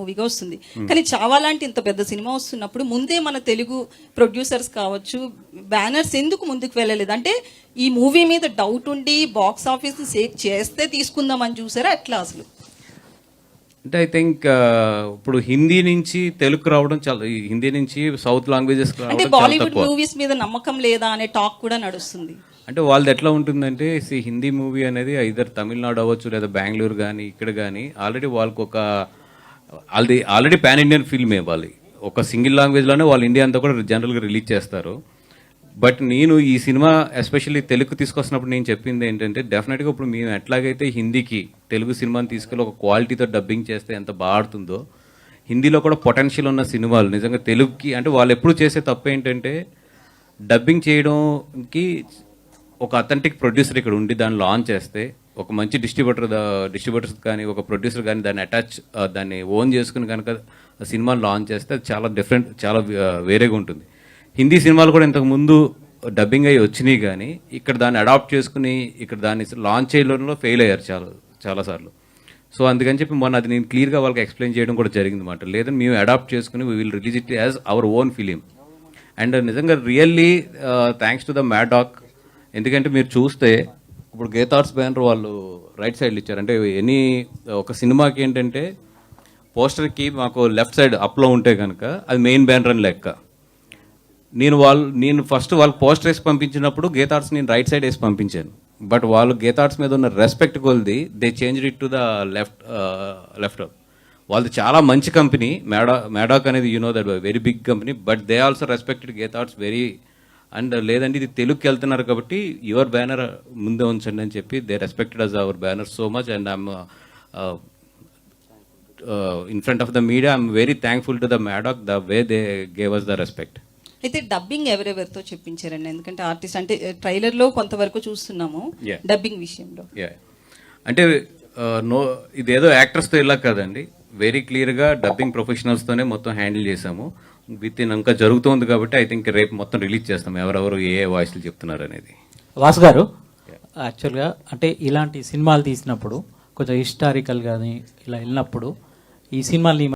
మూవీగా వస్తుంది. కానీ చావా లాంటి ఇంత పెద్ద సినిమా వస్తున్నప్పుడు ముందే మన తెలుగు ప్రొడ్యూసర్స్ కావచ్చు, బ్యానర్స్ ఎందుకు ముందుకు వెళ్ళలేదు? అంటే ఈ మూవీ మీద డౌట్ ఉండి బాక్స్ ఆఫీస్ సేవ్ చేస్తే తీసుకుందామని చూసారా అట్లా అసలు? అంటే ఐ థింక్ ఇప్పుడు హిందీ నుంచి తెలుగు రావడం చాలా, హిందీ నుంచి సౌత్ లాంగ్వేజెస్ అంటే బాలీవుడ్ మూవీస్ మీద నమ్మకం లేదా అనే టాక్ కూడా నడుస్తుంది. అంటే వాళ్ళది ఎట్లా ఉంటుందంటే హిందీ మూవీ అనేది ఐదర్ తమిళనాడు అవ్వచ్చు లేదా బెంగళూరు కానీ ఇక్కడ కానీ ఆల్రెడీ వాళ్ళకి ఒక ఆల్రెడీ పాన్ ఇండియన్ ఫిల్మ్ ఇవ్వాలి. ఒక సింగిల్ లాంగ్వేజ్లోనే వాళ్ళు ఇండియా అంతా కూడా జనరల్గా రిలీజ్ చేస్తారు. బట్ నేను ఈ సినిమా ఎస్పెషల్లీ తెలుగు తీసుకొస్తున్నప్పుడు నేను చెప్పింది ఏంటంటే డెఫినెట్గా ఇప్పుడు మేము ఎట్లాగైతే హిందీకి తెలుగు సినిమాని తీసుకెళ్ళి ఒక క్వాలిటీతో డబ్బింగ్ చేస్తే ఎంత బాగా ఆడుతుందో, హిందీలో కూడా పొటెన్షియల్ ఉన్న సినిమాలు నిజంగా తెలుగుకి, అంటే వాళ్ళు ఎప్పుడు చేసే తప్పు ఏంటంటే డబ్బింగ్ చేయడంకి ఒక అథెంటిక్ ప్రొడ్యూసర్ ఇక్కడ ఉండి దాన్ని లాంచ్ చేస్తే, ఒక మంచి డిస్ట్రిబ్యూటర్స్ కానీ ఒక ప్రొడ్యూసర్ కానీ దాన్ని ఓన్ చేసుకుని కనుక సినిమాని లాంచ్ చేస్తే అది చాలా డిఫరెంట్, చాలా వేరేగా ఉంటుంది. హిందీ సినిమాలు కూడా ఇంతకు ముందు డబ్బింగ్ అయ్యి వచ్చినాయి కానీ ఇక్కడ దాన్ని అడాప్ట్ చేసుకుని ఇక్కడ దాన్ని లాంచ్ చేయడంలో ఫెయిల్ అయ్యారు చాలాసార్లు. సో అందుకని చెప్పి మొన్న అది నేను క్లియర్గా వాళ్ళకి ఎక్స్ప్లెయిన్ చేయడం కూడా జరిగింది అన్నమాట. లేదని మేము అడాప్ట్ చేసుకుని we will release it as our own film. And నిజంగా really thanks to the Maddock. ఎందుకంటే మీరు చూస్తే ఇప్పుడు గీతార్ట్స్ బ్యానర్ వాళ్ళు రైట్ సైడ్లు ఇచ్చారు. అంటే ఒక సినిమాకి ఏంటంటే పోస్టర్కి మాకు లెఫ్ట్ సైడ్ అప్లో ఉంటే కనుక అది మెయిన్ బ్యానర్ అని లెక్క. నేను ఫస్ట్ వాళ్ళకి పోస్టర్ వేసి పంపించినప్పుడు గీతార్ట్స్ నేను రైట్ సైడ్ వేసి పంపించాను. బట్ వాళ్ళు గీతార్ట్స్ మీద ఉన్న రెస్పెక్ట్ కొలిది they change it to the left. వాళ్ళది చాలా మంచి కంపెనీ మ్యాడాక్ అనేది, you know that very big company. But they also respected Geetha Arts very. And లేదంటే ఇది తెలుగుకి వెళ్తున్నారు కాబట్టి యువర్ బ్యానర్ ముందే ఉంచండి అని చెప్పి they respected us our banner so much. And I'm in front of the media I'm very thankful to the Maddock the way they gave us the respect. అయితే డబ్బింగ్ ఎవరెవరితో చెప్పించారండి? ఎందుకంటే ఆర్టిస్ట్ అంటే ట్రైలర్లో కొంతవరకు చూస్తున్నాము డబ్బింగ్ విషయంలో. అంటే ఇదేదో యాక్టర్స్తో ఇలా కాదండి, వెరీ క్లియర్గా డబ్బింగ్ ప్రొఫెషనల్స్తోనే మొత్తం హ్యాండిల్ చేసాము. విత్ ఇన్ ఇంకా జరుగుతుంది కాబట్టి ఐ థింక్ రేపు మొత్తం రిలీజ్ చేస్తాం ఎవరెవరు ఏ వాయిస్లు చెప్తున్నారు అనేది. వాసు గారు, యాక్చువల్గా అంటే ఇలాంటి సినిమాలు తీసినప్పుడు కొంచెం హిస్టారికల్ కానీ ఇలా వెళ్ళినప్పుడు ఈ సినిమాల్ని